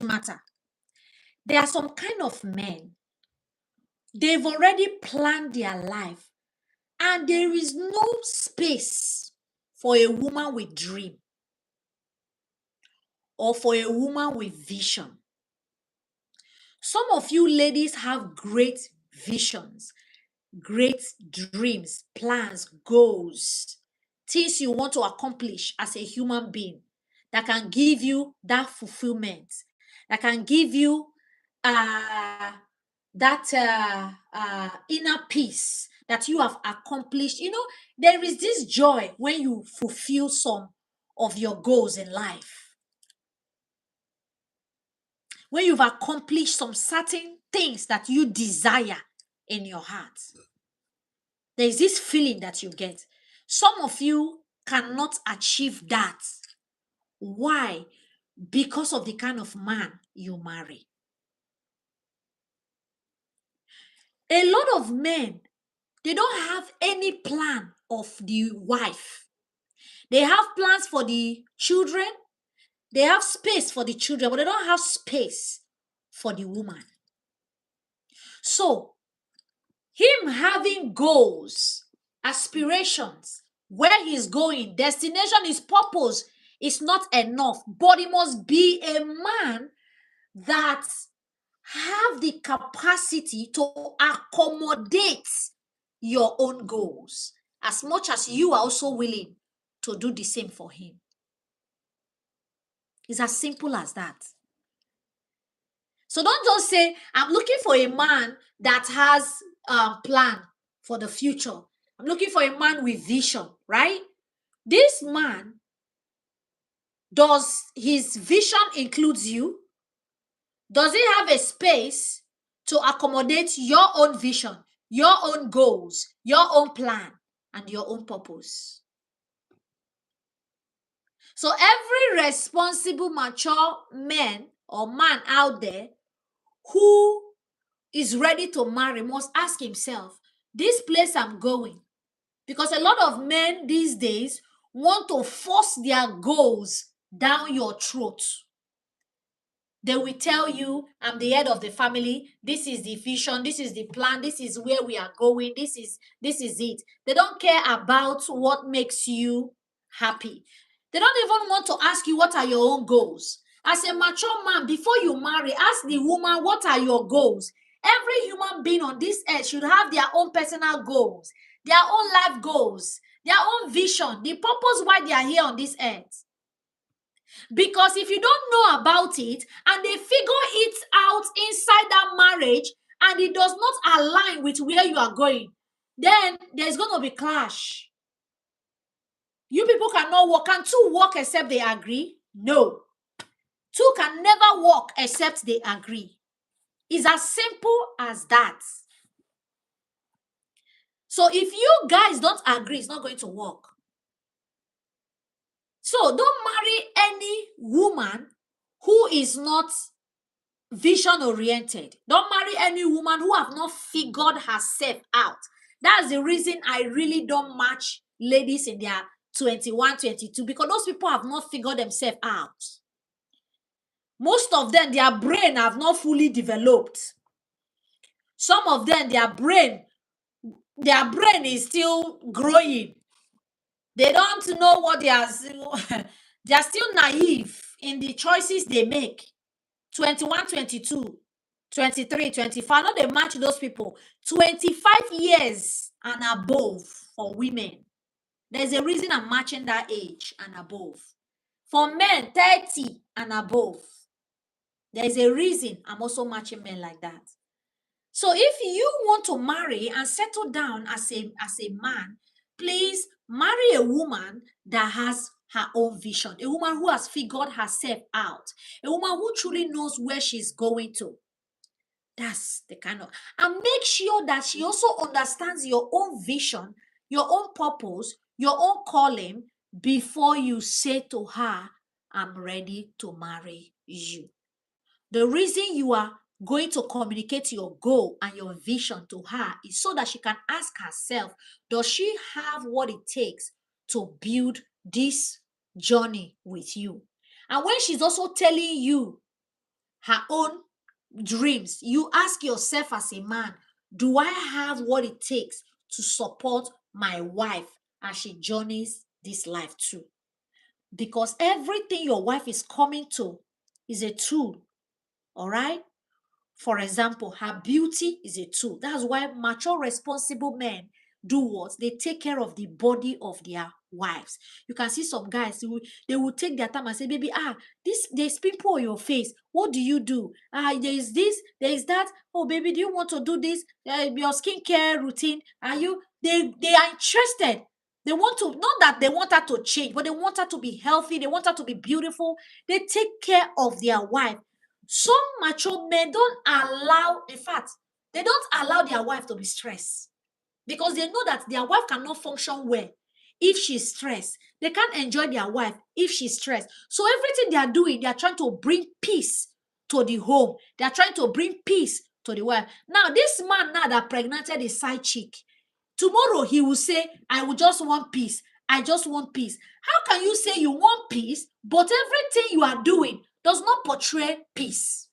matter. There are some kind of men, they've already planned their life, and there is no space for a woman with dream or for a woman with vision. Some of you ladies have great visions, great dreams, plans, goals, things you want to accomplish as a human being that can give you that fulfillment, that can give you that inner peace that you have accomplished. You know, there is this joy when you fulfill some of your goals in life, when you've accomplished some certain things that you desire in your heart. There's this feeling that you get. Some of you cannot achieve that. Why? Because of the kind of man you marry. A lot of men, they don't have any plan of the wife. They have plans for the children. They have space for the children, but they don't have space for the woman. So, him having goals, aspirations, where he's going, destination, his purpose is not enough, but he must be a man that have the capacity to accommodate your own goals as much as you are also willing to do the same for him. It's as simple as that. So don't just say, I'm looking for a man that has a plan for the future. I'm looking for a man with vision, right? This man, does his vision includes you? Does he have a space to accommodate your own vision, your own goals, your own plan, and your own purpose? So every responsible, mature man or man out there who is ready to marry must ask himself, this place I'm going, because a lot of men these days want to force their goals down your throat. They will tell you, I'm the head of the family, this is the vision, this is the plan, this is where we are going, this is it. They don't care about what makes you happy. They don't even want to ask you what are your own goals. As a mature man, before you marry, ask the woman, what are your goals? Every human being on this earth should have their own personal goals, their own life goals, their own vision, the purpose why they are here on this earth. Because if you don't know about it and they figure it out inside that marriage and it does not align with where you are going, then there's going to be clash. You people cannot work. Can two work except they agree? No. Two can never work except they agree. It's as simple as that. So if you guys don't agree, it's not going to work. So don't marry any woman who is not vision oriented. Don't marry any woman who have not figured herself out. That's the reason I really don't match ladies in their 21, 22, because those people have not figured themselves out. Most of them, their brain have not fully developed. Some of them, their brain is still growing. They don't know what they are. They are still naive in the choices they make. 21, 22, 23, 25. Not they match those people. 25 years and above for women. There's a reason I'm matching that age and above. For men, 30 and above. There's a reason I'm also matching men like that. So if you want to marry and settle down as a man, please marry a woman that has her own vision, a woman who has figured herself out, a woman who truly knows where she's going to. That's the kind of, and make sure that she also understands your own vision, your own purpose, your own calling before you say to her, I'm ready to marry you. The reason you are going to communicate your goal and your vision to her is so that she can ask herself, does she have what it takes to build this journey with you? And when she's also telling you her own dreams. You ask yourself as a man, do I have what it takes to support my wife as she journeys this life too? Because everything your wife is coming to is a tool, all right? For example, her beauty is a tool. That's why mature, responsible men do what? They take care of the body of their wives. You can see some guys, they will take their time and say, baby, there's pimple on your face. What do you do? There is this, there is that. Oh, baby, do you want to do this? Your skincare routine. They are interested. They want to, not that they want her to change, but they want her to be healthy. They want her to be beautiful. They take care of their wife. Some mature men don't allow, in fact, they don't allow their wife to be stressed because they know that their wife cannot function well if she's stressed. They can't enjoy their wife if she's stressed. So everything they are doing, they are trying to bring peace to the home. They are trying to bring peace to the wife. Now, this man now that pregnanted his side chick, tomorrow he will say, I will just want peace. I just want peace. How can you say you want peace, but everything you are doing does not portray peace?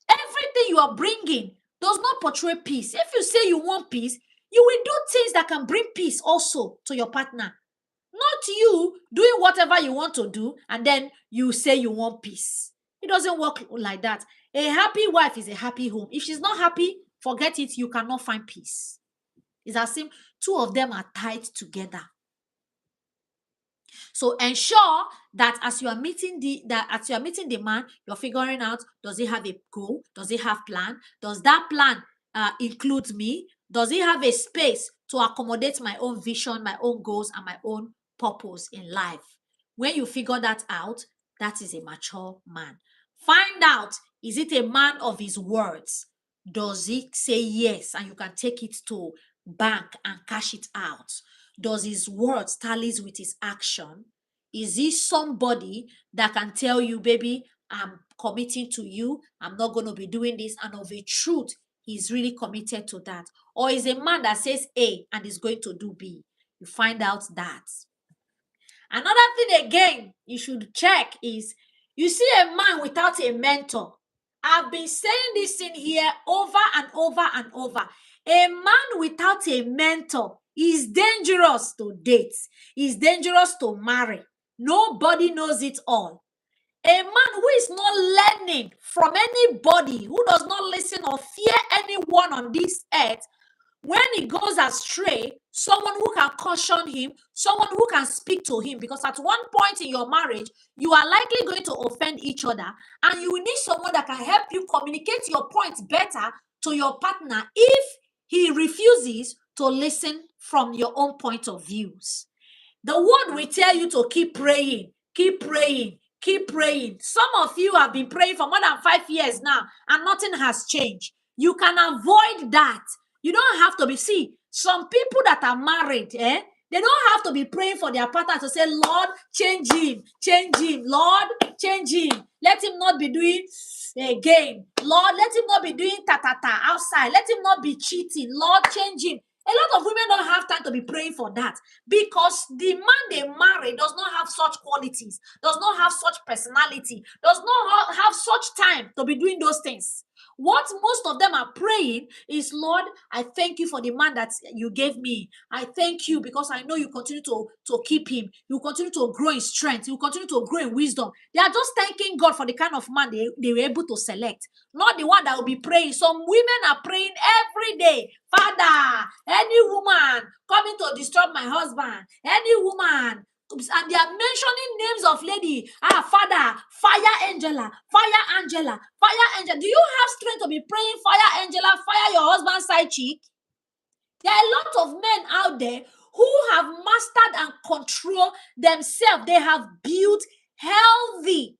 Everything you are bringing does not portray peace. If you say you want peace, you will do things that can bring peace also to your partner. Not you doing whatever you want to do and then you say you want peace. It doesn't work like that. A happy wife is a happy home. If she's not happy, forget it. You cannot find peace. It's as if two of them are tied together. So ensure that as you are meeting the man, you're figuring out, does he have a goal? Does he have plan? Does that plan include me? Does he have a space to accommodate my own vision, my own goals, and my own purpose in life? When you figure that out, that is a mature man. Find out, is it a man of his words? Does he say yes and you can take it to bank and cash it out? Does his words tallies with his action? Is he somebody that can tell you, baby, I'm committing to you, I'm not going to be doing this, and of a truth, he's really committed to that? Or is a man that says A and is going to do B? You find out that. Another thing again you should check is, you see a man without a mentor. I've been saying this thing here over and over and over. A man without a mentor is dangerous to date. Is dangerous to marry. Nobody knows it all. A man who is not learning from anybody, who does not listen or fear anyone on this earth, when he goes astray, someone who can caution him, someone who can speak to him, because at one point in your marriage, you are likely going to offend each other, and you will need someone that can help you communicate your points better to your partner if he refuses to listen from your own point of views. The word will tell you to keep praying, keep praying, keep praying. Some of you have been praying for more than 5 years now, and nothing has changed. You can avoid that. You don't have to be, see, some people that are married, they don't have to be praying for their partner to say, Lord, change him, Lord, change him. Let him not be doing again. Lord, let him not be doing ta-ta-ta outside. Let him not be cheating. Lord, change him. A lot of women don't have time to be praying for that, because the man they marry does not have such qualities, does not have such personality, does not have such time to be doing those things. What most of them are praying is, Lord, I thank you for the man that you gave me. I thank you because I know you continue to keep him. You continue to grow in strength. You continue to grow in wisdom. They are just thanking God for the kind of man they were able to select, not the one that will be praying. Some women are praying every day. Father, any woman coming to disturb my husband, any woman, and they are mentioning names of lady. Father, fire Angela, fire Angela, fire Angela. Do you have strength to be praying fire Angela, fire your husband's side chick? There are a lot of men out there who have mastered and control themselves. They have built healthy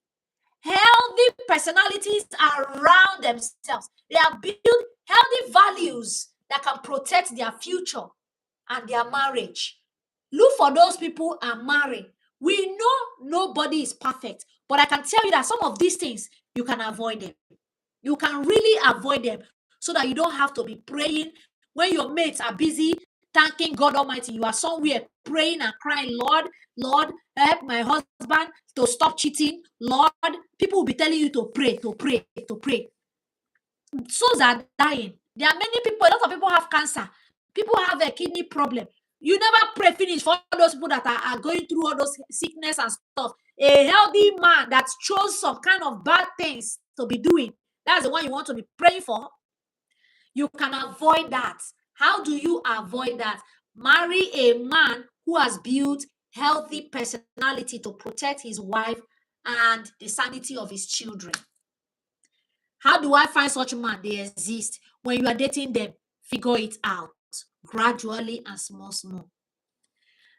personalities around themselves. They have built healthy values that can protect their future and their marriage. Look for those people and marry. We know nobody is perfect, but I can tell you that some of these things, you can avoid them. You can really avoid them so that you don't have to be praying when your mates are busy thanking God Almighty. You are somewhere praying and crying, Lord, Lord, help my husband to stop cheating. Lord, people will be telling you to pray, to pray, to pray. Souls are dying. There are many people, a lot of people have cancer. People have a kidney problem. You never pray finish for all those people that are going through all those sickness and stuff. A healthy man that chose some kind of bad things to be doing, that's the one you want to be praying for. You can avoid that. How do you avoid that? Marry a man who has built healthy personality to protect his wife and the sanity of his children. How do I find such a man? They exist. When you are dating them, figure it out gradually and small.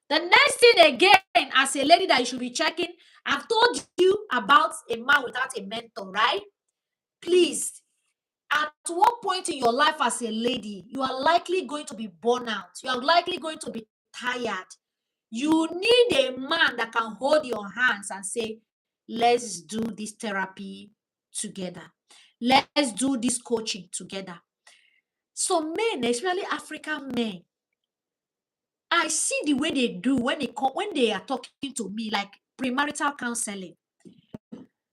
The next thing again, as a lady that you should be checking, I've told you about a man without a mentor, right? Please, at one point in your life as a lady, you are likely going to be burnt out. You are likely going to be tired. You need a man that can hold your hands and say, let's do this therapy together. Let's do this coaching together. So men, especially African men, I see the way they do when they are talking to me, like premarital counseling.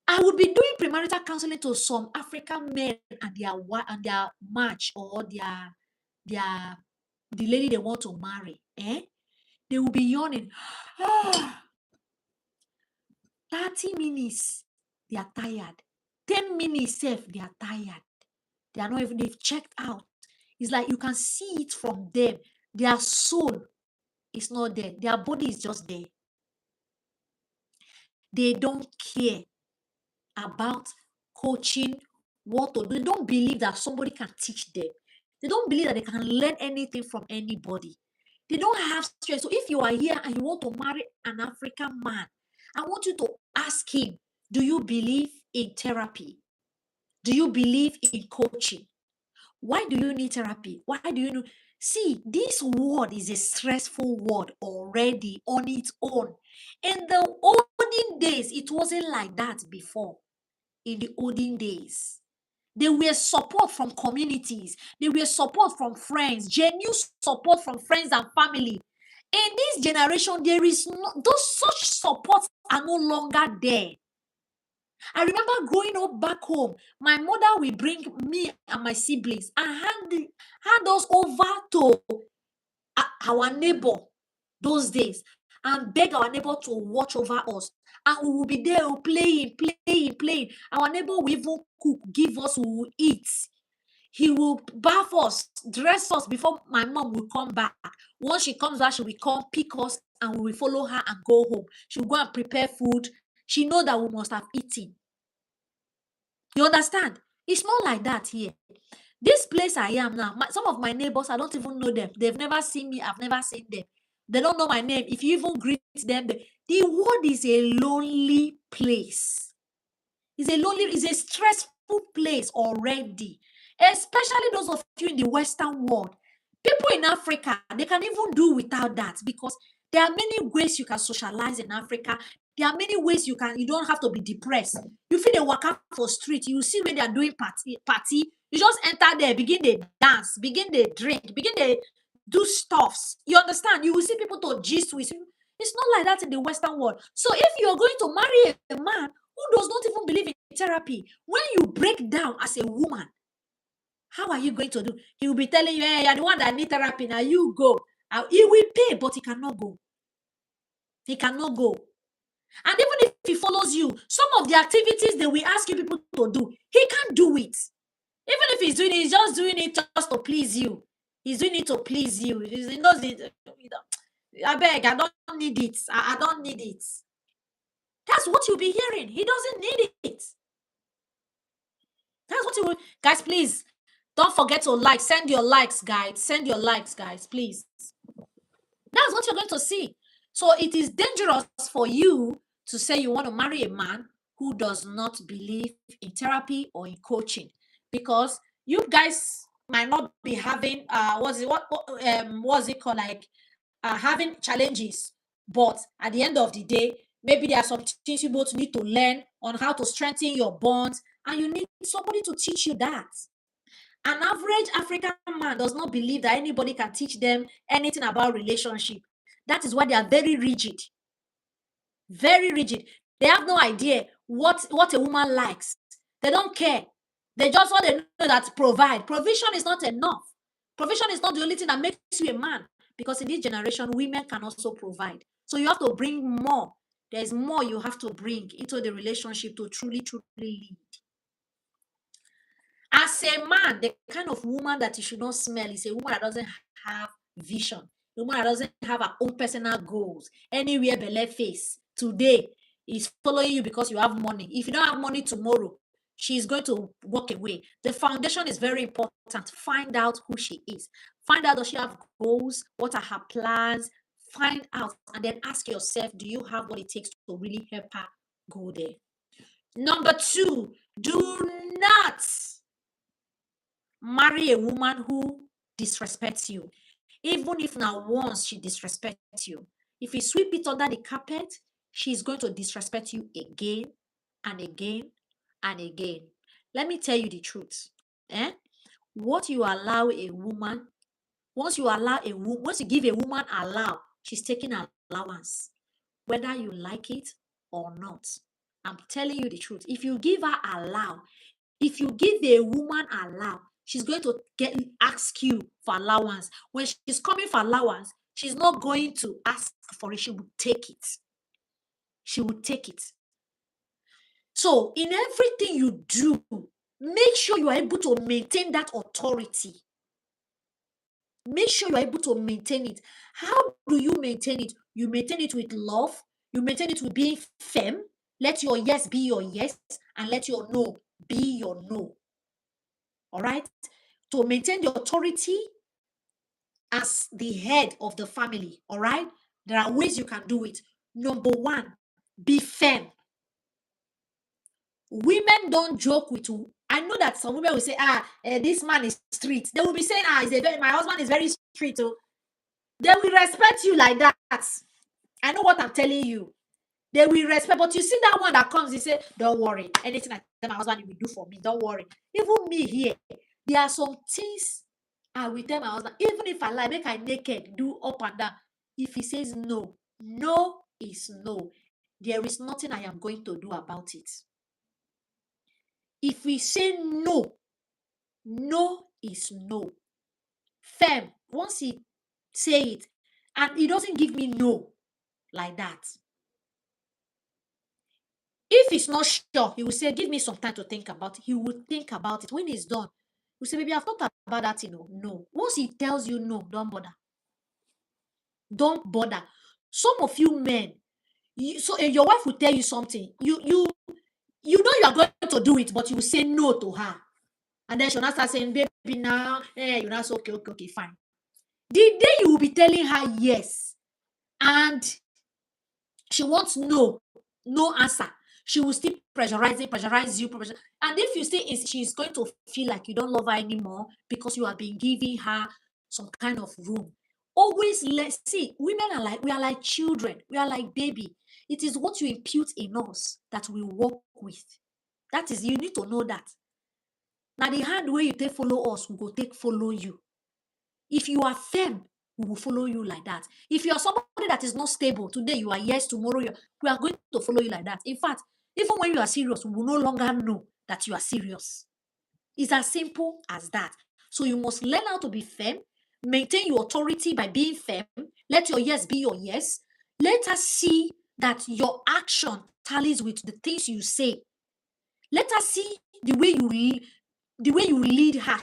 I would be doing premarital counseling to some African men and their match or the lady they want to marry. They will be yawning. 30 minutes, they are tired. 10 minutes safe, they are tired. They are not even, they've checked out. It's like you can see it from them. Their soul is not there. Their body is just there. They don't care about coaching, what to do. They don't believe that somebody can teach them. They don't believe that they can learn anything from anybody. They don't have strength. So if you are here and you want to marry an African man, I want you to ask him, do you believe in therapy? Do you believe in coaching? Why do you need therapy? Why do you know? See, this word is a stressful word already on its own. In the olden days, it wasn't like that before. In the olden days, there were support from communities. There were support from friends, genuine support from friends and family. In this generation, there is those such supports are no longer there. I remember growing up back home, my mother will bring me and my siblings and hand us over to our neighbor those days and beg our neighbor to watch over us. And we will be there playing. Our neighbor will even cook, give us, we will eat. He will bath us, dress us before my mom will come back. Once she comes back, she will come pick us and we will follow her and go home. She will go and prepare food. She knows that we must have eaten. You understand? It's not like that here. This place I am now, some of my neighbors, I don't even know them. They've never seen me. I've never seen them. They don't know my name. If you even greet them, the world is a lonely place. It's a stressful place already. Especially those of you in the Western world. People in Africa, they can even do without that because there are many ways you can socialize in Africa. There are many ways you don't have to be depressed. You feel they walk out for street, you see when they are doing party. You just enter there, begin they dance, begin they drink, begin they do stuffs. You understand? You will see people to gist with you. It's not like that in the Western world. So if you're going to marry a man who does not even believe in therapy, when you break down as a woman, how are you going to do? He will be telling you, hey, you're the one that need therapy. Now you go. He will pay, but he cannot go. He cannot go. And even if he follows you, some of the activities that we ask you people to do, he can't do it. Even if he's doing it, he's just doing it just to please you. He's doing it to please you. He knows it. I beg, I don't need it. I don't need it. That's what you'll be hearing. He doesn't need it. That's what you will. Guys, please, don't forget to like. Send your likes, guys. Send your likes, guys, please. That's what you're going to see. So it is dangerous for you to say you want to marry a man who does not believe in therapy or in coaching, because you guys might not be having what's it called, like having challenges, but at the end of the day, maybe there are some things you both need to learn on how to strengthen your bonds, and you need somebody to teach you that. An average African man does not believe that anybody can teach them anything about relationship. That is why they are very rigid. Very rigid. They have no idea what a woman likes. They don't care. They just want to know that provide. Provision is not enough. Provision is not the only thing that makes you a man. Because in this generation, women can also provide. So you have to bring more. There's more you have to bring into the relationship to truly, truly lead. As a man, the kind of woman that you should not smell is a woman that doesn't have vision. A woman that doesn't have her own personal goals. Anywhere belle face today is following you because you have money. If you don't have money tomorrow, she's going to walk away. The foundation is very important. Find out who she is. Find out, does she have goals? What are her plans? Find out and then ask yourself, do you have what it takes to really help her go there? Number 2, do not marry a woman who disrespects you. Even if now once she disrespects you, if you sweep it under the carpet, she's going to disrespect you again and again and again. Let me tell you the truth. What you allow a woman, once you give a woman allow, she's taking allowance, whether you like it or not. I'm telling you the truth. If you give her allow, if you give a woman allow, she's going to ask you for allowance. When she's coming for allowance, she's not going to ask for it. She will take it. She will take it. So in everything you do, make sure you are able to maintain that authority. Make sure you are able to maintain it. How do you maintain it? You maintain it with love. You maintain it with being firm. Let your yes be your yes, and let your no be your no. All right? To maintain the authority as the head of the family, all right? There are ways you can do it. Number 1, be firm. Women don't joke with you. I know that some women will say, this man is street. They will be saying, my husband is very street. Oh. They will respect you like that. I know what I'm telling you. They will respect, but you see that one that comes, he say, don't worry. Anything I tell my husband, he will do for me. Don't worry. Even me here, there are some things I will tell my husband, even if I lie, make I naked, do up and down. If he says no, no is no. There is nothing I am going to do about it. If we say no, no is no. Firm. Once he say it, and he doesn't give me no like that. If he's not sure, he will say, give me some time to think about it. He will think about it. When he's done, he will say, maybe I've thought about that, No. Once he tells you no, don't bother. Don't bother. Some of you men, your wife will tell you something. You know you are going to do it, but you will say no to her. And then she'll not start saying, baby, now, you're not so okay, fine. The day you will be telling her yes, and she wants no answer, she will still pressurize you. And if you see she's going to feel like you don't love her anymore because you have been giving her some kind of room. Always see, we are like children. We are like baby. It is what you impute in us that we walk with. That is, you need to know that. Now the hand where you take follow us, we go take follow you. If you are firm, we will follow you like that. If you are somebody that is not stable, today you are yes, tomorrow we are going to follow you like that. In fact, even when you are serious, we will no longer know that you are serious. It's as simple as that. So you must learn how to be firm, maintain your authority by being firm. Let your yes be your yes. Let us see that your action tallies with the things you say. Let us see the way you lead her.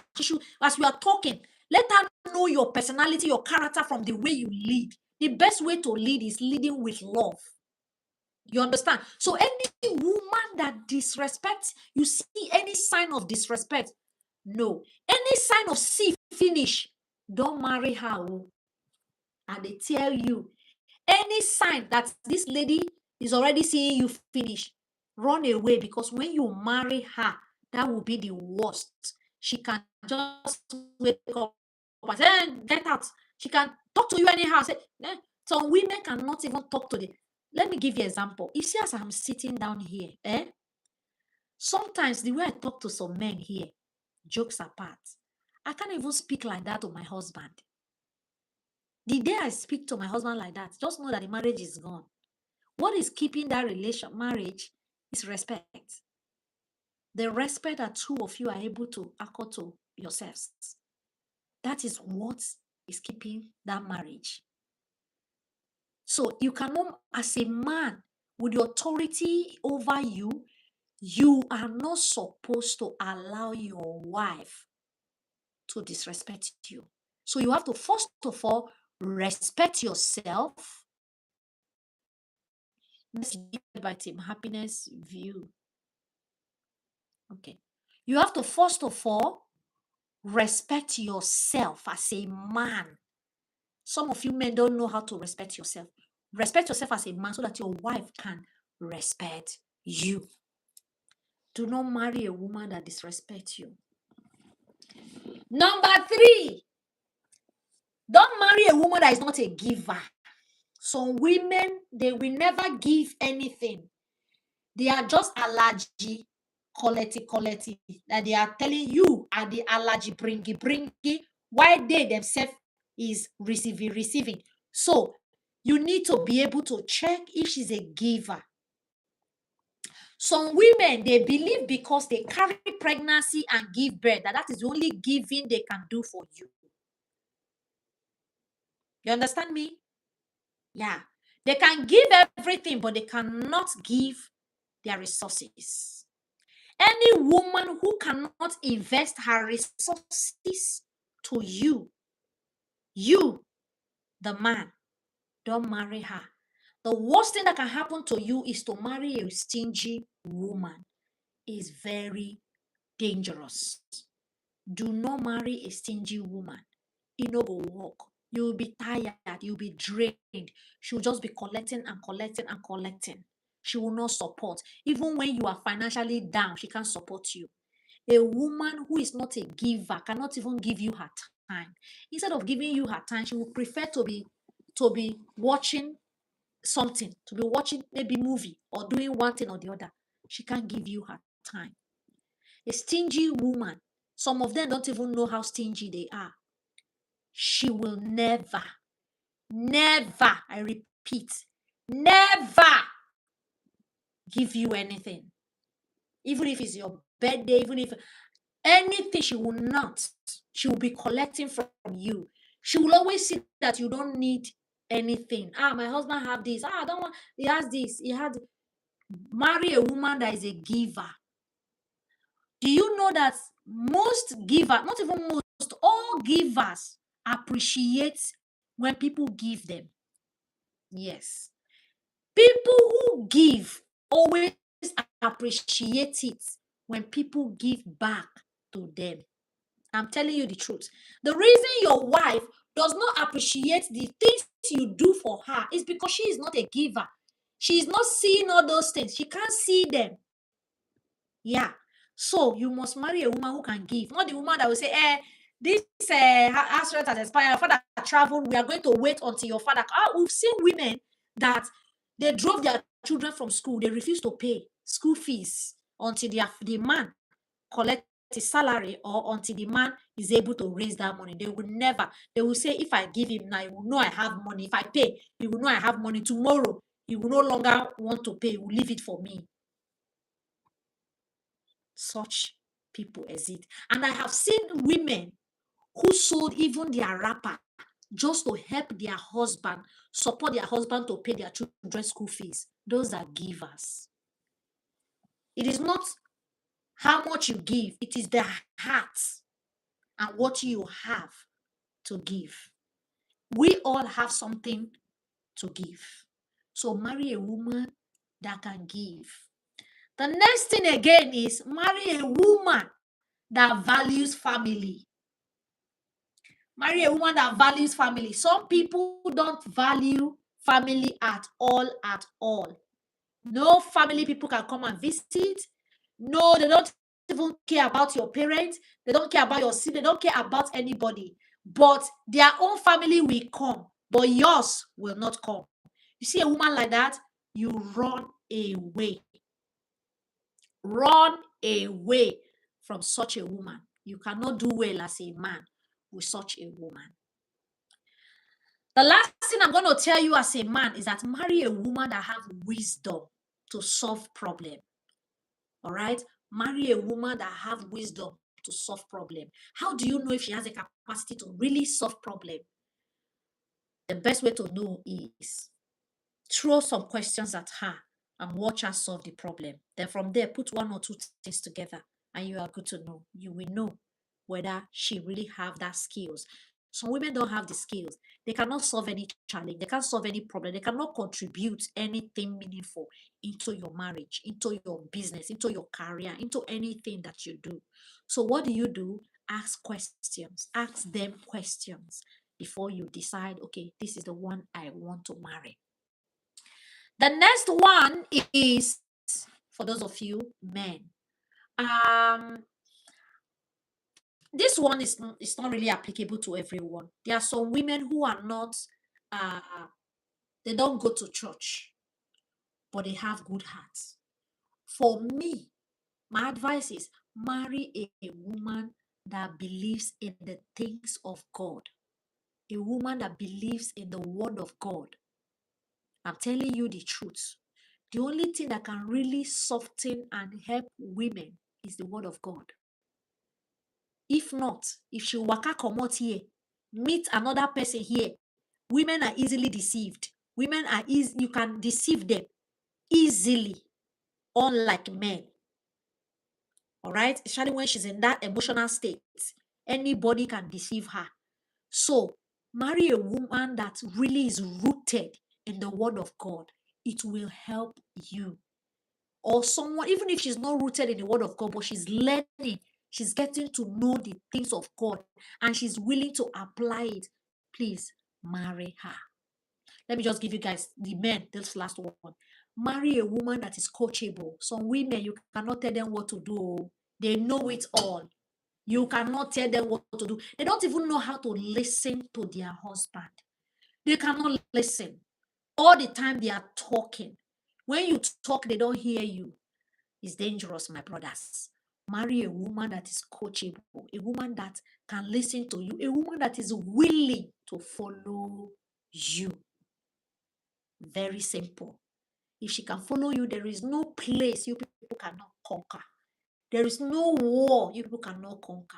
As we are talking, let her know your personality, your character from the way you lead. The best way to lead is leading with love. You understand? So any woman that disrespects, you see any sign of disrespect, no. Any sign of see finish, don't marry her. And they tell you, any sign that this lady is already seeing you finish, run away, because when you marry her, that will be the worst. She can just wake up and say, get out. She can talk to you anyhow. Say, some women cannot even talk to them. Let me give you an example. You see, as I'm sitting down here, sometimes the way I talk to some men here, jokes apart, I can't even speak like that to my husband. The day I speak to my husband like that, just know that the marriage is gone. What is keeping that marriage is respect. The respect that two of you are able to accord to yourselves. That is what is keeping that marriage. So you cannot, as a man with the authority over you, you are not supposed to allow your wife to disrespect you. So you have to first of all respect yourself. Let's give by Team Happiness view. Okay. You have to first of all respect yourself as a man. Some of you men don't know how to respect yourself. Respect yourself as a man so that your wife can respect you. Do not marry a woman that disrespects you. Number 3, don't marry a woman that is not a giver. Some women, they will never give anything. They are just allergy, quality, that they are telling you are the allergy bringy, while they themselves is receiving. So you need to be able to check if she's a giver. Some women, they believe because they carry pregnancy and give birth, that is the only giving they can do for you. You understand me? Yeah. They can give everything, but they cannot give their resources. Any woman who cannot invest her resources to you, the man, don't marry her. The worst thing that can happen to you is to marry a stingy woman. It's very dangerous. Do not marry a stingy woman. It no go work. You'll be tired. You'll be drained. She'll just be collecting and collecting and collecting. She will not support. Even when you are financially down, she can't support you. A woman who is not a giver cannot even give you her time. Instead of giving you her time, she will prefer to be watching something, to be watching maybe movie or doing one thing or the other. She can't give you her time. A stingy woman, some of them don't even know how stingy they are. She will never, I repeat, never give you anything. Even if it's your birthday, even if anything, she will not. She will be collecting from you. She will always see that you don't need anything. My husband have this. I don't want, he has this. He had. Marry a woman that is a giver. Do you know that most givers, not even most, all givers appreciate when people give them? Yes. People who give always appreciate it when people give back to them. I'm telling you the truth. The reason your wife does not appreciate the things you do for her is because she is not a giver. She is not seeing all those things. She can't see them. Yeah. So you must marry a woman who can give, not the woman that will say, this house rent has expired, your father traveled, we are going to wait until your father. We've seen women that they drove their children from school, they refuse to pay school fees until the man collects his salary or until the man is able to raise that money. They will never, they will say, if I give him now, he will know I have money. If I pay, he will know I have money. Tomorrow, he will no longer want to pay, he will leave it for me. Such people exist. And I have seen women who sold even their wrapper just to help their husband, support their husband to pay their children's school fees. Those are givers. It is not how much you give, it is the heart and what you have to give. We all have something to give. So marry a woman that can give. The next thing again is marry a woman that values family. Marry a woman that values family. Some people don't value family at all. No family people can come and visit. No, they don't even care about your parents. They don't care about your sibling. They don't care about anybody. But their own family will come, but yours will not come. You see a woman like that, you run away. Run away from such a woman. You cannot do well as a man with such a woman. The last thing I'm going to tell you as a man is that marry a woman that has wisdom to solve problem. All right? Marry a woman that has wisdom to solve problem. How do you know if she has a capacity to really solve problem? The best way to know is throw some questions at her and watch her solve the problem. Then from there, put one or two things together and you are good to know. You will know whether she really have that skills. Some women don't have the skills. They cannot solve any challenge. They can't solve any problem. They cannot contribute anything meaningful into your marriage, into your business, into your career, into anything that you do. So what do? Ask questions. Ask them questions before you decide, okay, this is the one I want to marry. The next one is for those of you men. This one is not really applicable to everyone. There are some women who are not, they don't go to church, but they have good hearts. For me, my advice is marry a woman that believes in the things of God, a woman that believes in the word of God. I'm telling you the truth. The only thing that can really soften and help women is the word of God. If not, if she waka comot here, meet another person here, women are easily deceived. Women are easy, you can deceive them easily, unlike men. All right, especially when she's in that emotional state, anybody can deceive her. So marry a woman that really is rooted in the word of God. It will help you. Or someone, even if she's not rooted in the word of God, but she's learning, she's getting to know the things of God, and she's willing to apply it, please marry her. Let me just give you guys, the men, this last one. Marry a woman that is coachable. Some women, you cannot tell them what to do. They know it all. You cannot tell them what to do. They don't even know how to listen to their husband. They cannot listen. All the time they are talking. When you talk, they don't hear you. It's dangerous, my brothers. Marry a woman that is coachable, a woman that can listen to you, a woman that is willing to follow you. Very simple. If she can follow you, there is no place you people cannot conquer. There is no war you people cannot conquer.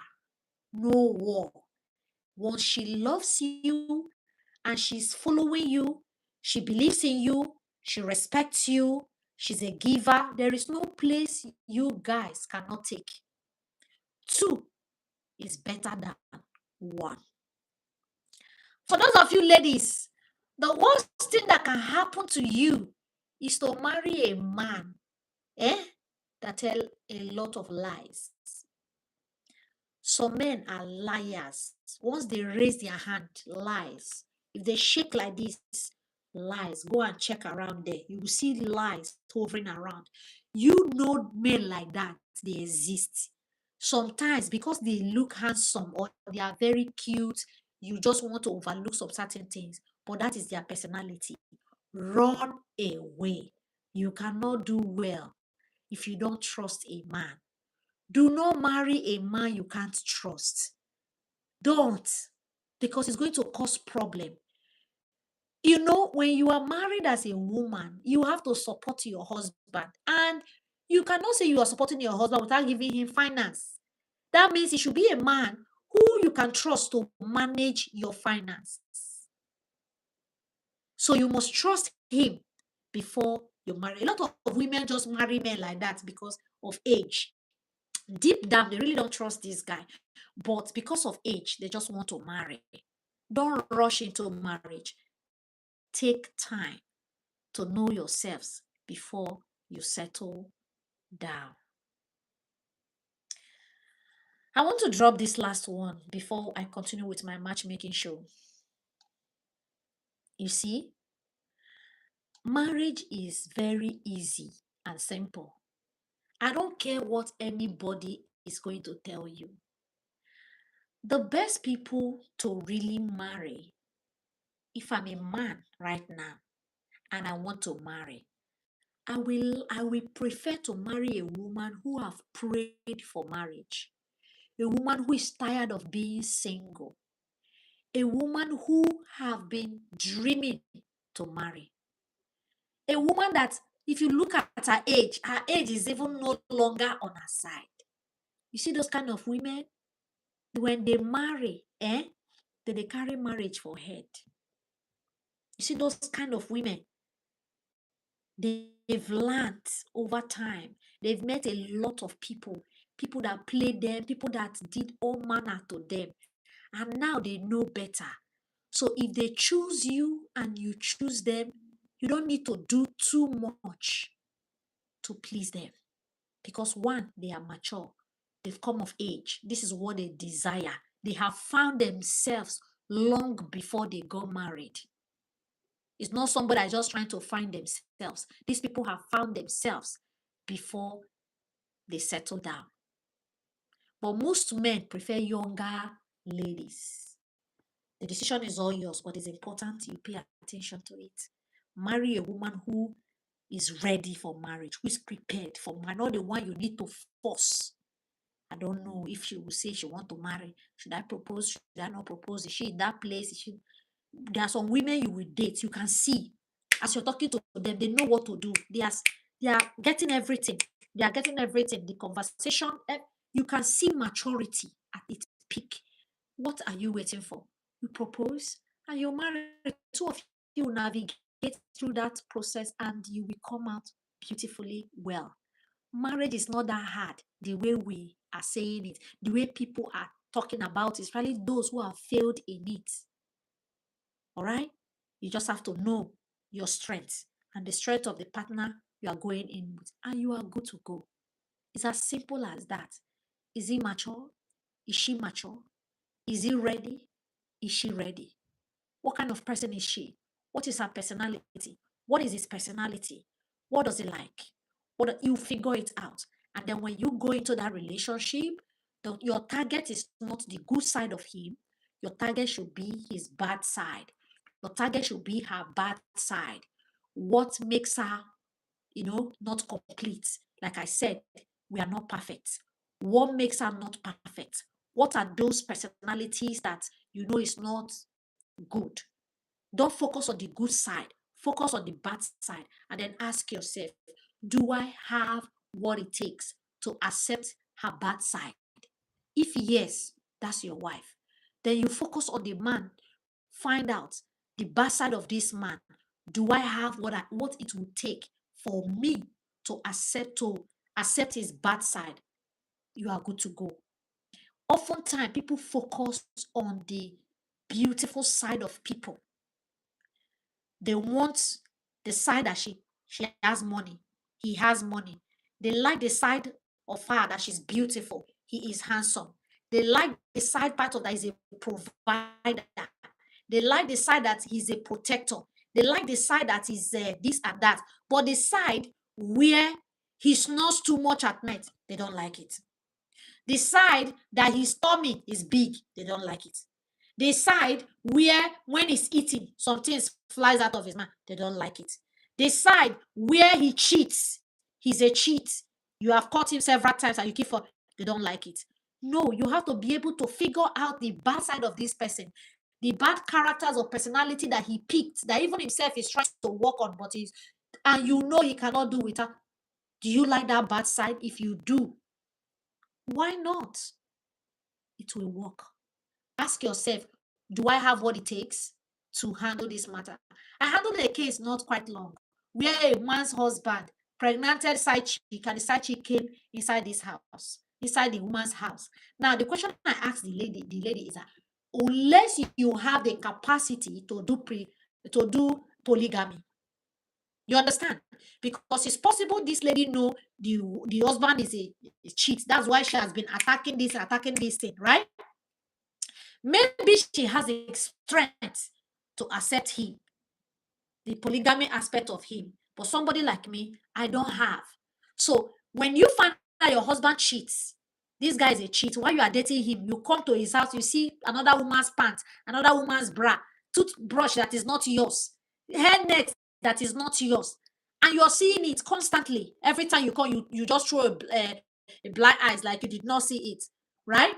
No war. Once she loves you and she's following you, she believes in you, she respects you, she's a giver, there is no place you guys cannot take. 2 is better than 1. For those of you ladies, the worst thing that can happen to you is to marry a man that tell a lot of lies. Some men are liars. Once they raise their hand, lies. If they shake like this, lies. Go and check around there. You will see lies hovering around. You know men like that, they exist. Sometimes because they look handsome or they are very cute, you just want to overlook some certain things. But that is their personality. Run away. You cannot do well if you don't trust a man. Do not marry a man you can't trust. Don't, because it's going to cause problem. You know, when you are married as a woman, you have to support your husband. And you cannot say you are supporting your husband without giving him finance. That means he should be a man who you can trust to manage your finance. So you must trust him before you marry. A lot of women just marry men like that because of age. Deep down, they really don't trust this guy. But because of age, they just want to marry. Don't rush into marriage. Take time to know yourselves before you settle down. I want to drop this last one before I continue with my matchmaking show. You see, marriage is very easy and simple. I don't care what anybody is going to tell you. The best people to really marry, if I'm a man right now and I want to marry, I will prefer to marry a woman who have prayed for marriage. A woman who is tired of being single. A woman who have been dreaming to marry. A woman that, if you look at her age is even no longer on her side. You see those kind of women, when they marry, they carry marriage for head. You see those kind of women, they've learned over time. They've met a lot of people that played them, people that did all manner to them. And now they know better. So if they choose you and you choose them, you don't need to do too much to please them. Because one, they are mature. They've come of age. This is what they desire. They have found themselves long before they got married. It's not somebody that's just trying to find themselves. These people have found themselves before they settle down. But most men prefer younger ladies. The decision is all yours, but it's important you pay attention to it. Marry a woman who is ready for marriage, who is prepared for marriage, not the one you need to force. I don't know if she will say she want to marry. Should I propose? Should I not propose? Is she in that place? There are some women you will date. You can see as you're talking to them, they know what to do. They are getting everything. They are getting everything. The conversation, you can see maturity at its peak. What are you waiting for? You propose and you're married. Two of you navigate through that process and you will come out beautifully well. Marriage is not that hard the way we are saying it, the way people are talking about it, especially those who have failed in it. All right? You just have to know your strength and the strength of the partner you are going in with, and you are good to go. It's as simple as that. Is he mature? Is she mature? Is he ready? Is she ready? What kind of person is she? What is her personality? What is his personality? What does he like? You figure it out. And then when you go into that relationship, your target is not the good side of him. Your target should be his bad side. Your target should be her bad side. What makes her, not complete? Like I said, we are not perfect. What makes her not perfect? What are those personalities that is not good? Don't focus on the good side. Focus on the bad side. And then ask yourself, do I have what it takes to accept her bad side? If yes, that's your wife. Then you focus on the man. Find out the bad side of this man. Do I have what it will take for me to accept his bad side? You are good to go. Oftentimes, people focus on the beautiful side of people. They want the side that she has money. He has money. They like the side of her that she's beautiful. He is handsome. They like the side part of that is a provider. They like the side that he's a protector. They like the side that is this and that. But the side where he snores too much at night, they don't like it. The side that his tummy is big, they don't like it. The side where when he's eating, some things flies out of his mouth, they don't like it. The side where he cheats, he's a cheat. You have caught him several times and you keep for, they don't like it. No, you have to be able to figure out the bad side of this person, the bad characters or personality that he picked, that even himself is trying to work on, but and he cannot do without. Do you like that bad side? If you do, why not? It will work. Ask yourself, do I have what it takes to handle this matter? I handled a case not quite long where a man's husband pregnanted side chick and the side chick came inside this house, inside the woman's house. Now, the question I asked the lady is that unless you have the capacity to do polygamy, you understand? Because it's possible this lady know the husband is a cheat. That's why she has been attacking this thing, right? Maybe she has the strength to accept him, the polygamy aspect of him. But somebody like me, I don't have. So when you find that your husband cheats, this guy is a cheat, while you are dating him, you come to his house, you see another woman's pants, another woman's bra, toothbrush that is not yours, hairnet that is not yours, and you're seeing it constantly. Every time you come, you just throw a blind eyes like you did not see it, right?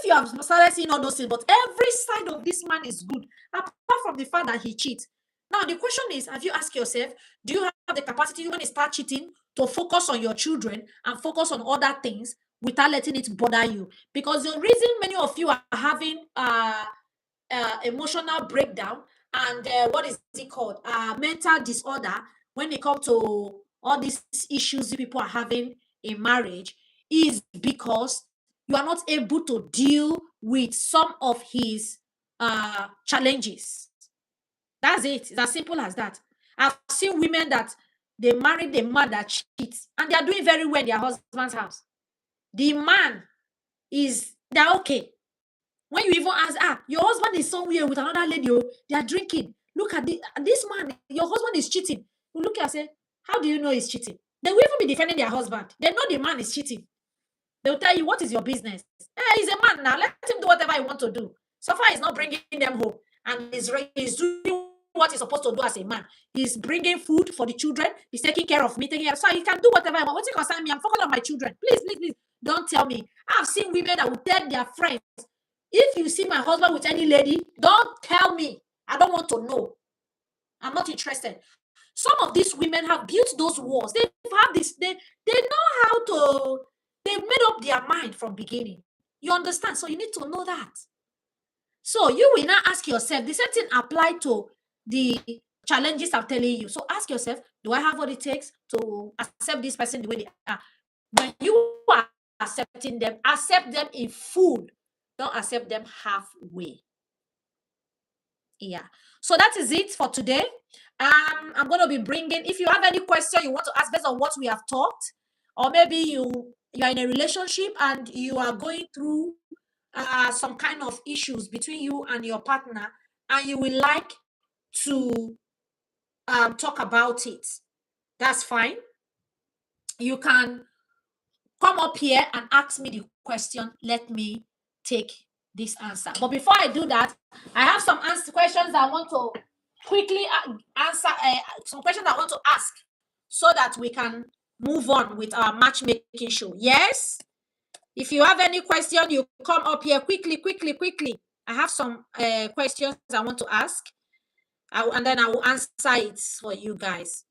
if you have started seeing all those things, but every side of this man is good, apart from the fact that he cheats. Now, the question is, have you asked yourself, do you have the capacity when you start cheating to focus on your children and focus on other things without letting it bother you? Because the reason many of you are having emotional breakdown and what is it called? Mental disorder when it comes to all these issues people are having in marriage is because you are not able to deal with some of his challenges. That's it. It's as simple as that. I've seen women that they married a man that cheats and they are doing very well in their husband's house. The man they're okay. When you even ask, your husband is somewhere with another lady, they are drinking. Look at this man, your husband is cheating. You look and say, how do you know he's cheating? They will even be defending their husband. They know the man is cheating. They'll tell you, what is your business? He's a man now. Let him do whatever he wants to do. So far, he's not bringing them home. And he's doing what he's supposed to do as a man. He's bringing food for the children. He's taking care of me. So he can do whatever I want. What's it concern me? I'm focused on my children. Please, please, please, don't tell me. I've seen women that will tell their friends, if you see my husband with any lady, don't tell me. I don't want to know. I'm not interested. Some of these women have built those walls. They have this. They know how to. They've made up their mind from beginning. You understand? So you need to know that. So you will now ask yourself, the same thing apply to the challenges I'm telling you. So ask yourself, do I have what it takes to accept this person the way they are? When you are accepting them, accept them in full. Don't accept them halfway. Yeah. So that is it for today. I'm going to be bringing, if you have any question you want to ask based on what we have talked, or maybe you are in a relationship and you are going through some kind of issues between you and your partner, and you will like to talk about it, that's fine. You can come up here and ask me the question. Let me take this answer. But before I do that, I have some questions I want to quickly answer, some questions I want to ask so that we can move on with our matchmaking show. Yes? If you have any question, you come up here quickly. I have some questions I want to ask, and then I will answer it for you guys.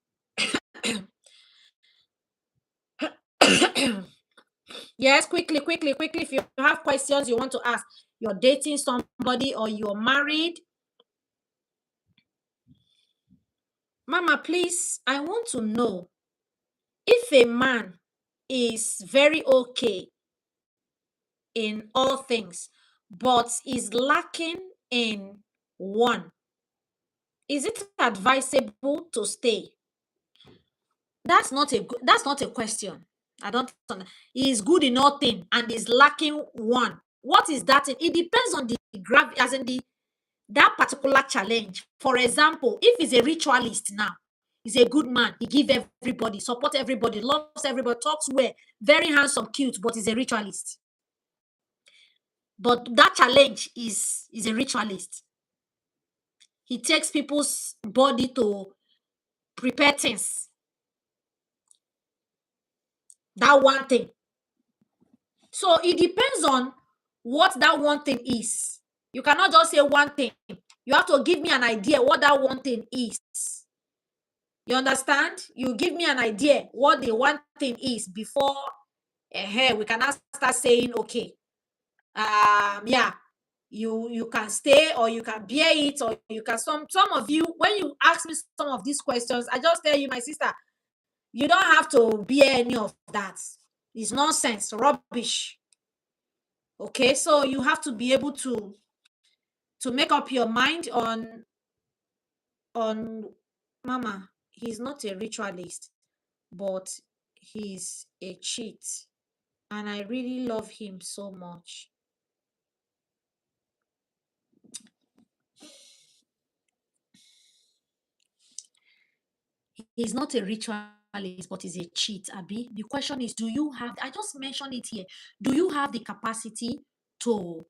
Yes, quickly. If you have questions you want to ask, you're dating somebody or you're married. Mama, please, I want to know if a man is very okay in all things, but is lacking in one, is it advisable to stay? That's not a question. I don't. He is good in all things and is lacking one. What is that? It depends on the gravity, as in that particular challenge. For example, if he's a ritualist now, he's a good man. He gives everybody, support everybody, loves everybody, talks well, very handsome, cute, but he's a ritualist. But that challenge is a ritualist. He takes people's body to prepare things. That one thing. So it depends on what that one thing is. You cannot just say one thing. You have to give me an idea what that one thing is. You understand? You give me an idea what the one thing is before we can start saying, okay, yeah, you can stay or you can bear it, or you can some of you, when you ask me some of these questions, I just tell you, my sister, you don't have to bear any of that. It's nonsense, rubbish. Okay, so you have to be able to make up your mind on Mama. He's not a ritualist, but he's a cheat, and I really love him so much. He's not a ritualist, but he's a cheat, Abby. The question is, do you have, I just mentioned it here, do you have the capacity to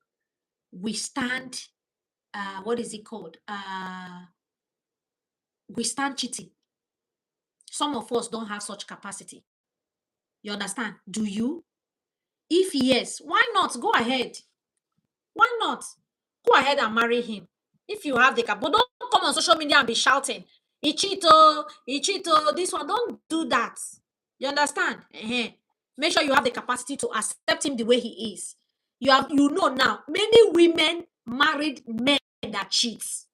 withstand, what is it called? Withstand cheating? Some of us don't have such capacity. You understand? Do you? If yes, why not? Go ahead. Why not? Go ahead and marry him if you have the cap. But don't come on social media and be shouting, he cheat, oh, this one. Don't do that. You understand? Make sure you have the capacity to accept him the way he is. You know now, many women married men that cheats.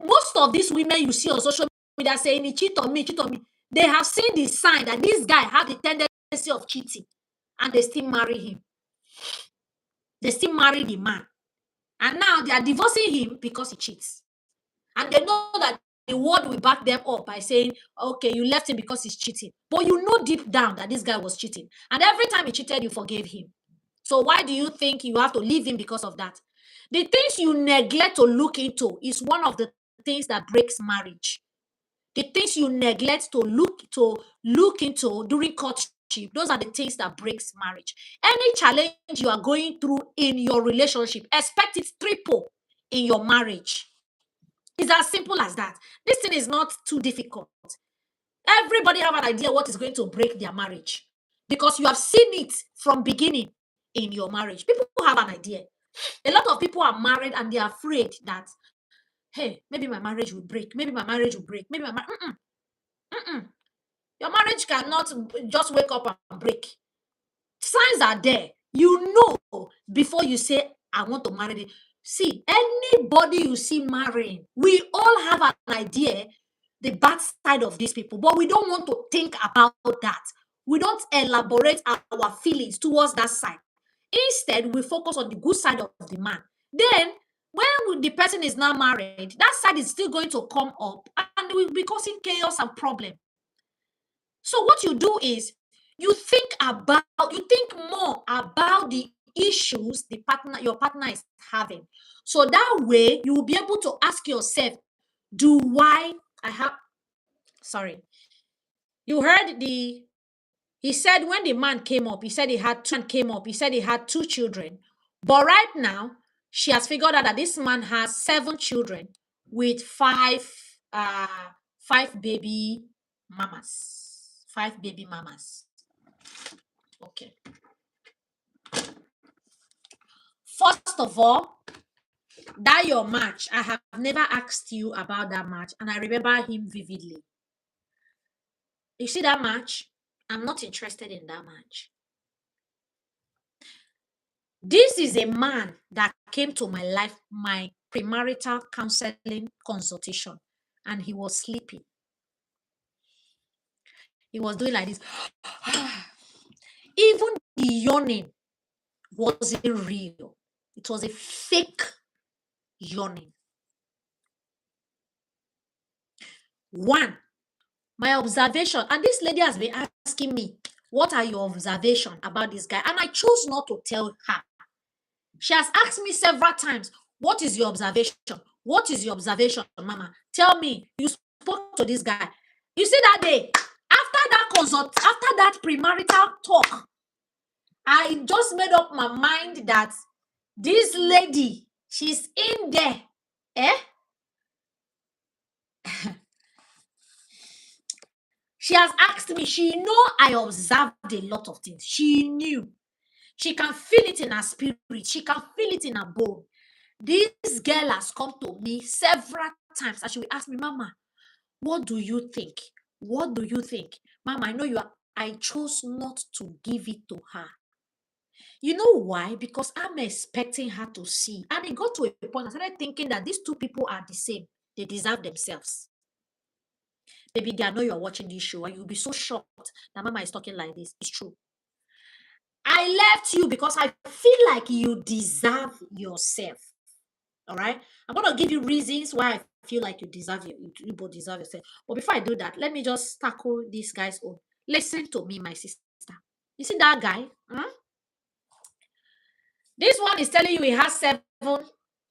Most of these women you see on social media saying he cheat on me, they have seen the sign that this guy have the tendency of cheating, and they still marry him. They still marry the man. And now they are divorcing him because he cheats. And they know that the world will back them up by saying, okay, you left him because he's cheating. But you know deep down that this guy was cheating. And every time he cheated, you forgave him. So why do you think you have to leave him because of that? The things you neglect to look into is one of the things that breaks marriage. The things you neglect to look into during courtship, those are the things that breaks marriage. Any challenge you are going through in your relationship, expect it triple in your marriage. It's as simple as that. This thing is not too difficult. Everybody have an idea what is going to break their marriage because you have seen it from beginning in your marriage. People have an idea. A lot of people are married and they are afraid that, hey, maybe my marriage will break. Maybe my marriage will break. Maybe my Your marriage cannot just wake up and break. Signs are there. You know before you say, I want to marry them. See, anybody you see marrying, we all have an idea the bad side of these people, but we don't want to think about that. We don't elaborate our feelings towards that side. Instead, we focus on the good side of the man. Then, when the person is now married, that side is still going to come up and will be causing chaos and problem. So what you do is you think more about the issues your partner is having. So that way you will be able to ask yourself, you heard he said when the man came up, he said he had two children. But right now, she has figured out that this man has 7 children with five baby mamas. 5 baby mamas. Okay. First of all, that your match, I have never asked you about that match, and I remember him vividly. You see that match? I'm not interested in that match. This is a man that came to my life, my premarital counseling consultation, and he was sleeping. He was doing like this. Even the yawning wasn't real. It was a fake yawning. One, my observation, and this lady has been asking me, what are your observations about this guy? And I chose not to tell her. She has asked me several times, what is your observation? What is your observation, Mama? Tell me, you spoke to this guy. You see that day, after that premarital talk, I just made up my mind that this lady, she's in there. She has asked me, she know I observed a lot of things. She knew. She can feel it in her spirit. She can feel it in her bone. This girl has come to me several times and she will ask me, Mama, what do you think? What do you think? Mama, I know you are. I chose not to give it to her. You know why? Because I'm expecting her to see. And it got to a point, I started thinking that these two people are the same. They deserve themselves. Baby girl, I know you're watching this show and you'll be so shocked that Mama is talking like this. It's true. I left you because I feel like you deserve yourself. All right? I'm going to give you reasons why I feel like you both deserve yourself. But before I do that, let me just tackle this guy's own. Listen to me, my sister. You see that guy? This one is telling you he has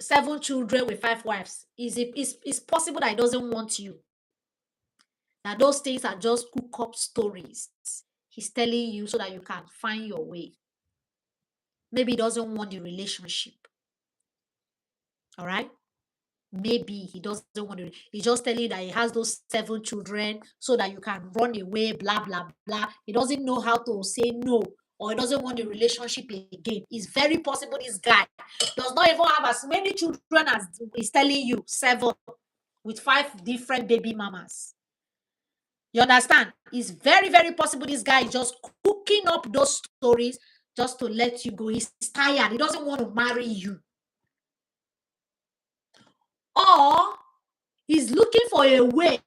seven children with 5 wives. It's possible that he doesn't want you. That those things are just cook up stories. He's telling you so that you can find your way. Maybe he doesn't want the relationship. All right? Maybe he doesn't want to. He's just telling you that he has those 7 children so that you can run away, blah, blah, blah. He doesn't know how to say no or he doesn't want the relationship again. It's very possible this guy does not even have as many children as he's telling you, 7, with 5 different baby mamas. You understand? It's very, very possible this guy is just cooking up those stories just to let you go. He's tired. He doesn't want to marry you. Or he's looking for a way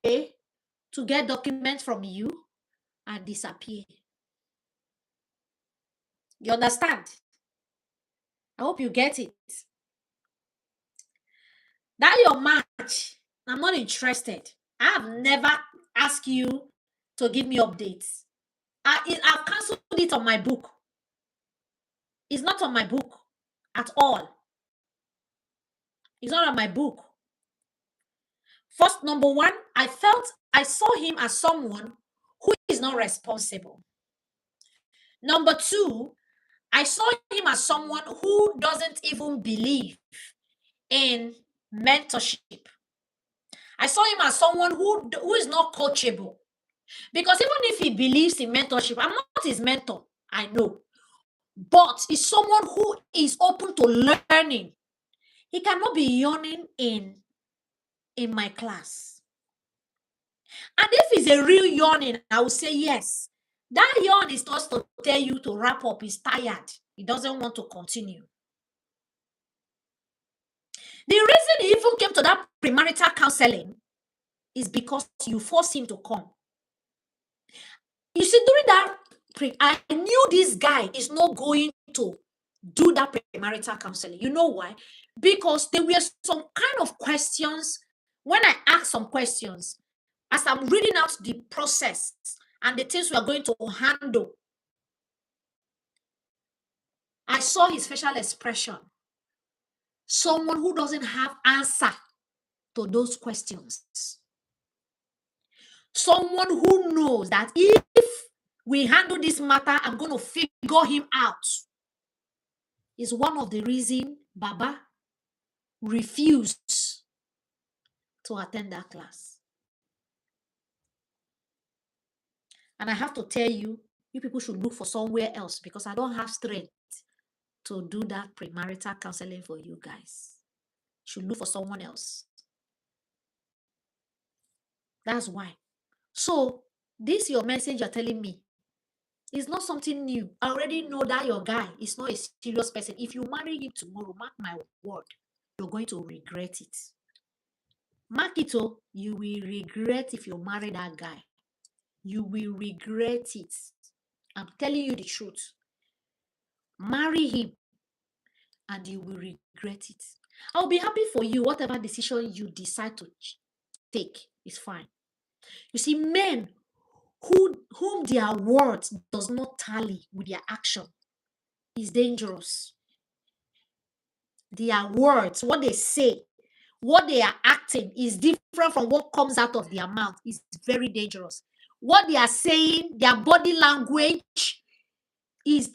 to get documents from you and disappear. You understand? I hope you get it. That your match, I'm not interested. I have never asked you to give me updates. I've cancelled it on my book. It's not on my book at all. It's not on my book. First, number one, I saw him as someone who is not responsible. Number two, I saw him as someone who doesn't even believe in mentorship. I saw him as someone who is not coachable. Because even if he believes in mentorship, I'm not his mentor, I know. But he's someone who is open to learning. He cannot be yawning in my class. And if he's a real yawning, I will say yes. That yawn is just to tell you to wrap up. He's tired. He doesn't want to continue. The reason he even came to that premarital counseling is because you forced him to come. You see, during that, I knew this guy is not going to do that premarital counseling. You know why? Because there were some kind of questions. When I asked some questions, as I'm reading out the process and the things we are going to handle, I saw his facial expression. Someone who doesn't have answer to those questions. Someone who knows that if we handle this matter, I'm going to figure him out. Is one of the reasons Baba refused to attend that class. And I have to tell you, you people should look for somewhere else because I don't have strength to do that premarital counseling for you guys. You should look for someone else. That's why. So, this your message you're telling me is not something new. I already know that your guy is not a serious person. If you marry him tomorrow, mark my word, you're going to regret it. Mark it, oh, you will regret if you marry that guy. You will regret it. I'm telling you the truth. Marry him and you will regret it. I'll be happy for you. Whatever decision you decide to take is fine. You see, men whom their words does not tally with their action is dangerous. Their words, what they say, what they are acting is different from what comes out of their mouth. It's very dangerous. What they are saying, their body language is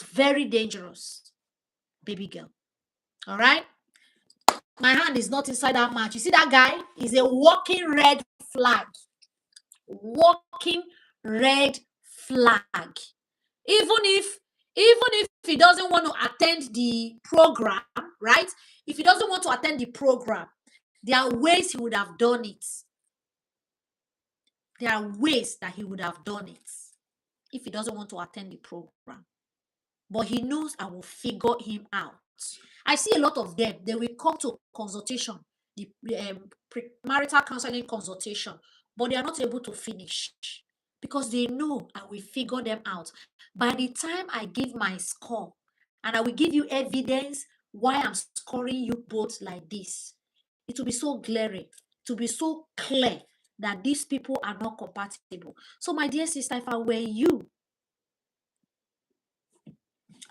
very dangerous, baby girl. All right? My hand is not inside that match. You see that guy is a walking red flag. Walking red flag. Even if he doesn't want to attend the program, right? If he doesn't want to attend the program, there are ways he would have done it. There are ways that he would have done it if he doesn't want to attend the program. But he knows I will figure him out. I see a lot of them. They will come to consultation, the premarital counseling consultation, but they are not able to finish because they know I will figure them out. By the time I give my score, and I will give you evidence why I'm scoring you both like this, it will be so glaring, to be so clear that these people are not compatible. So, my dear sister, if I were you,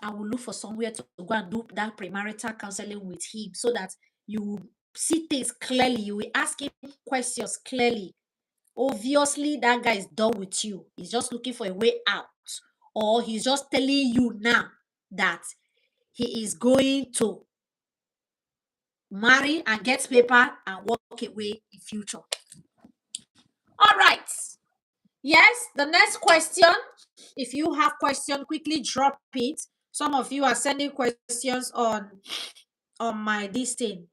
I will look for somewhere to go and do that premarital counseling with him so that you will see things clearly. You will ask him questions clearly. Obviously, that guy is done with you. He's just looking for a way out. Or he's just telling you now that he is going to marry and get paper and walk away in future. All right. Yes, the next question. If you have question, quickly drop it. Some of you are sending questions on my this thing.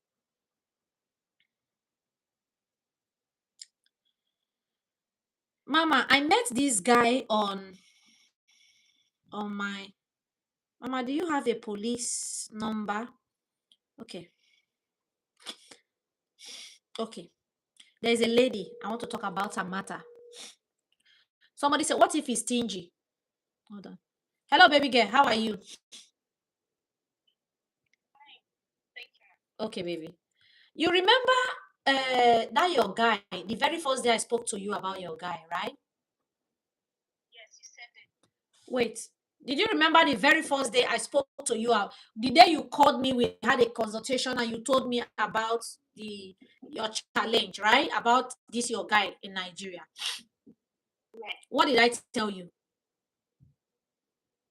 Mama, I met this guy on my. Mama, do you have a police number? Okay. Okay. There's a lady. I want to talk about her matter. Somebody said, what if he's stingy? Hold on. Hello, baby girl. How are you? Okay, baby. You remember that your guy, the very first day I spoke to you about your guy, right? Wait, did you remember the very first day I spoke to you? The day you called me, we had a consultation and you told me about your challenge, right? About this your guy in Nigeria. What did I tell you?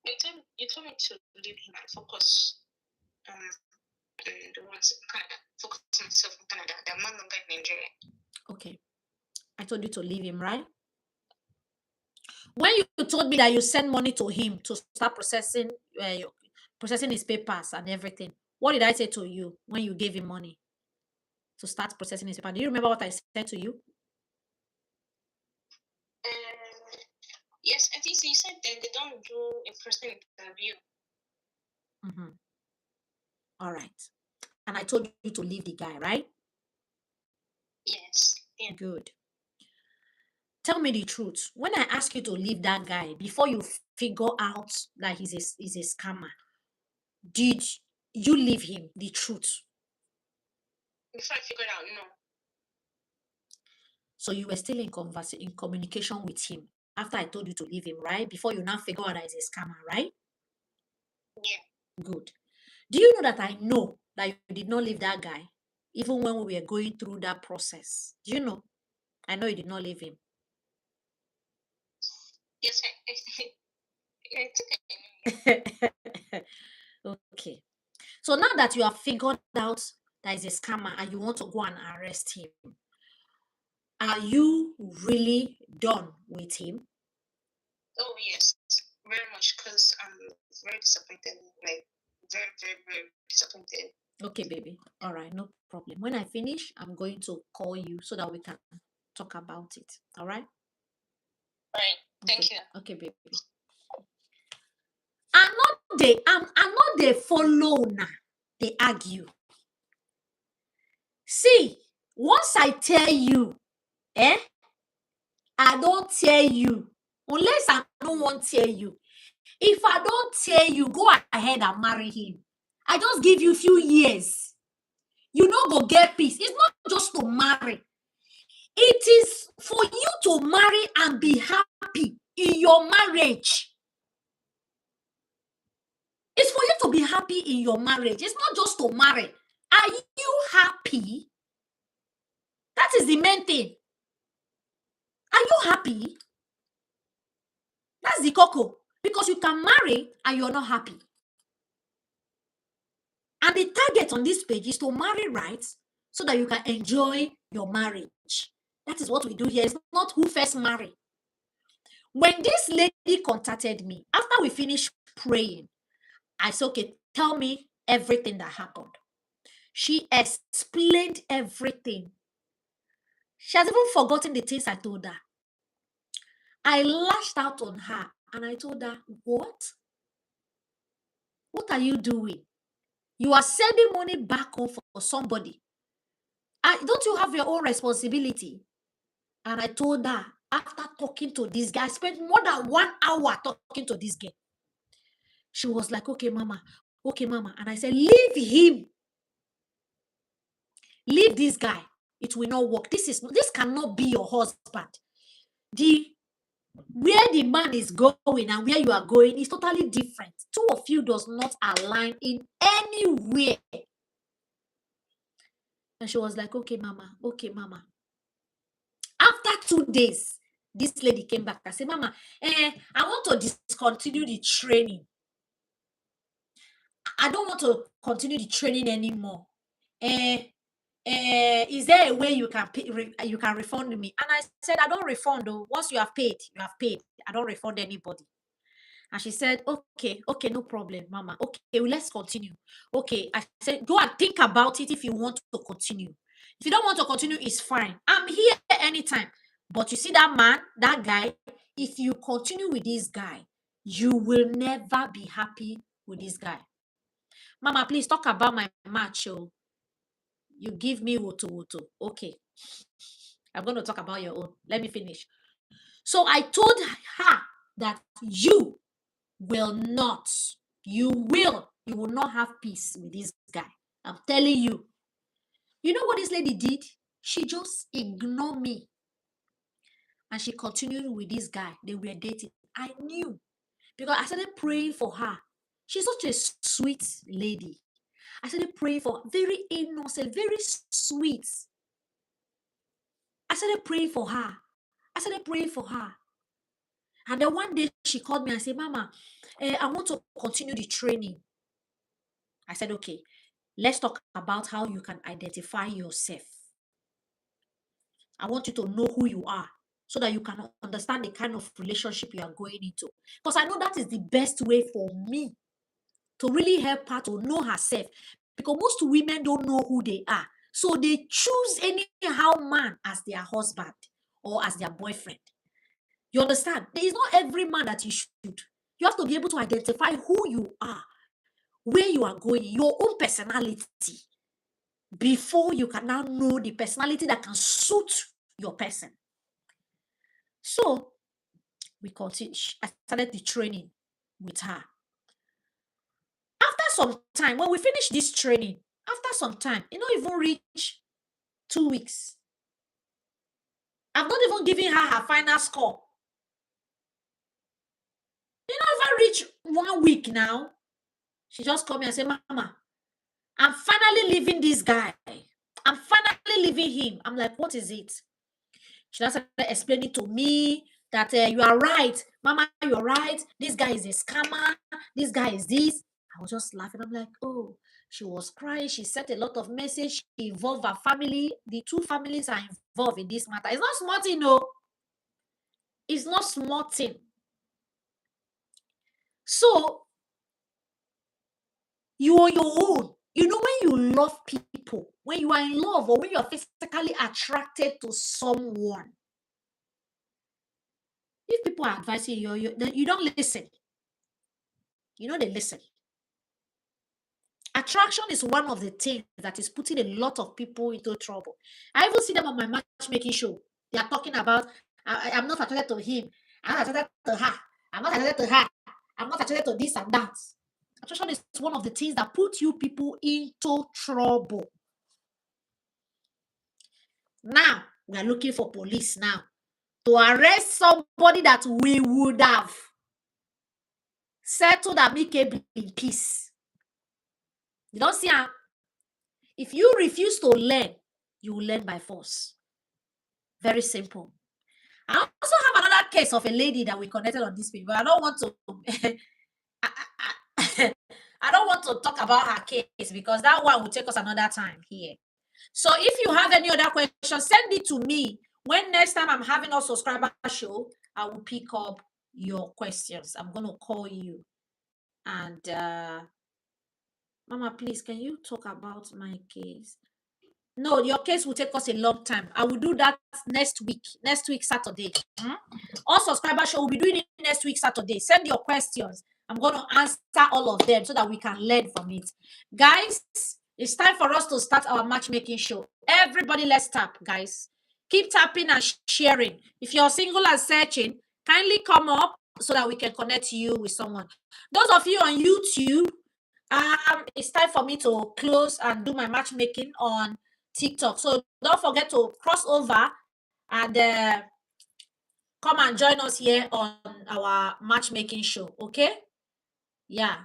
You told me to leave him and focus on the ones focus on myself in Canada. I'm no longer in Nigeria. Okay. I told you to leave him, right? When you told me that you send money to him to start processing his papers and everything, what did I say to you when you gave him money to start processing his papers? Do you remember what I said to you? Yes, I think so. You said that they don't do in-person interview. Mm-hmm. All right. And I told you to leave the guy, right? Yes. Yeah. Good. Tell me the truth. When I ask you to leave that guy, before you figure out that he's a scammer, did you leave him? The truth. Before I figured out, no. So you were still in communication with him after I told you to leave him, right? Before you now figure out that he's a scammer, right? Yeah. Good. Do you know that I know that you did not leave that guy, even when we were going through that process? Do you know? I know you did not leave him. Yes, I Okay. So now that you have figured out that he's a scammer and you want to go and arrest him, are you really done with him? Oh yes, very much, because I'm very disappointed. Like very, very, very disappointed. Okay, baby. All right, no problem. When I finish, I'm going to call you so that we can talk about it. All right? All right. Thank Okay. you. Okay, baby. I'm not they follow now. They argue. See, once I tell you, I don't tell you. Unless I don't want to tell you. If I don't tell you, go ahead and marry him. I just give you a few years. You know, go get peace. It's not just to marry. It is for you to marry and be happy in your marriage. It's for you to be happy in your marriage. It's not just to marry. Are you happy? That is the main thing. Are you happy? That's the cocoa. Because you can marry and you're not happy. And the target on this page is to marry right so that you can enjoy your marriage. That is what we do here. It's not who first marry. When this lady contacted me, after we finished praying, I said, okay, tell me everything that happened. She explained everything. She has even forgotten the things I told her. I lashed out on her and I told her, what? What are you doing? You are sending money back home for somebody. Don't you have your own responsibility? And I told her, after talking to this guy, I spent more than 1 hour talking to this girl. She was like, okay, mama. Okay, mama. And I said, leave him. Leave this guy. It will not work. This cannot be your husband. Where the man is going and where you are going is totally different. Two of you does not align in anywhere. And she was like, okay, mama. Okay, mama. After 2 days, this lady came back and said, mama, I want to discontinue the training. I don't want to continue the training anymore. Is there a way you can pay, you can refund me? And I said, I don't refund though. Once you have paid, you have paid. I don't refund anybody. And she said, okay, no problem, Mama. Okay, well, let's continue. Okay, I said, go and think about it if you want to continue. If you don't want to continue, it's fine. I'm here anytime. But you see that man, that guy, if you continue with this guy, you will never be happy with this guy. Mama, please talk about my match. Oh. You give me woto. Okay. I'm going to talk about your own. Let me finish. So I told her that you will not have peace with this guy. I'm telling you. You know what this lady did? She just ignored me. And she continued with this guy. They were dating. I knew. Because I started praying for her. She's such a sweet lady. I started praying for her. Very innocent, very sweet. I started praying for her. And then one day she called me and said, Mama, I want to continue the training. I said, okay, let's talk about how you can identify yourself. I want you to know who you are so that you can understand the kind of relationship you are going into. Because I know that is the best way for me to really help her to know herself. Because most women don't know who they are. So they choose anyhow man as their husband or as their boyfriend. You understand? There is not every man that you should. You have to be able to identify who you are, where you are going, your own personality, before you can now know the personality that can suit your person. So we continued. I started the training with her. After some time, when we finished this training, after some time, it not even reach 2 weeks. I've not even given her final score. It not even reach 1 week now. She just called me and said, Mama, I'm finally leaving this guy. I'm finally leaving him. I'm like, what is it? She started explaining to me that you are right. Mama, you're right. This guy is a scammer. This guy is this. I was just laughing. I'm like, oh, she was crying. She sent a lot of messages. She involved her family. The two families are involved in this matter. It's not small thing, no. It's not small thing. So, you on your own. You know, when you love people, when you are in love or when you are physically attracted to someone, if people are advising you, you don't listen. You know, they listen. Attraction is one of the things that is putting a lot of people into trouble. I even see them on my matchmaking show. They are talking about, I'm not attracted to him. I'm not attracted to her. I'm not attracted to her. I'm not attracted to this and that. Attraction is one of the things that put you people into trouble. Now, we are looking for police now to arrest somebody that we would have settled amicably in peace. You don't see how? If you refuse to learn, you will learn by force. Very simple. I also have another case of a lady that we connected on this page, but I don't want to I don't want to talk about her case because that one will take us another time here. So if you have any other questions, send it to me. When next time I'm having a subscriber show, I will pick up your questions. I'm going to call you. And Mama, please, can you talk about my case? No, your case will take us a long time. I will do that next week, Saturday. All subscriber show will be doing it next week, Saturday. Send your questions. I'm going to answer all of them so that we can learn from it. Guys, it's time for us to start our matchmaking show. Everybody, let's tap, guys. Keep tapping and sharing. If you're single and searching, kindly come up so that we can connect you with someone. Those of you on YouTube, it's time for me to close and do my matchmaking on TikTok. So don't forget to cross over and come and join us here on our matchmaking show. Okay? Yeah.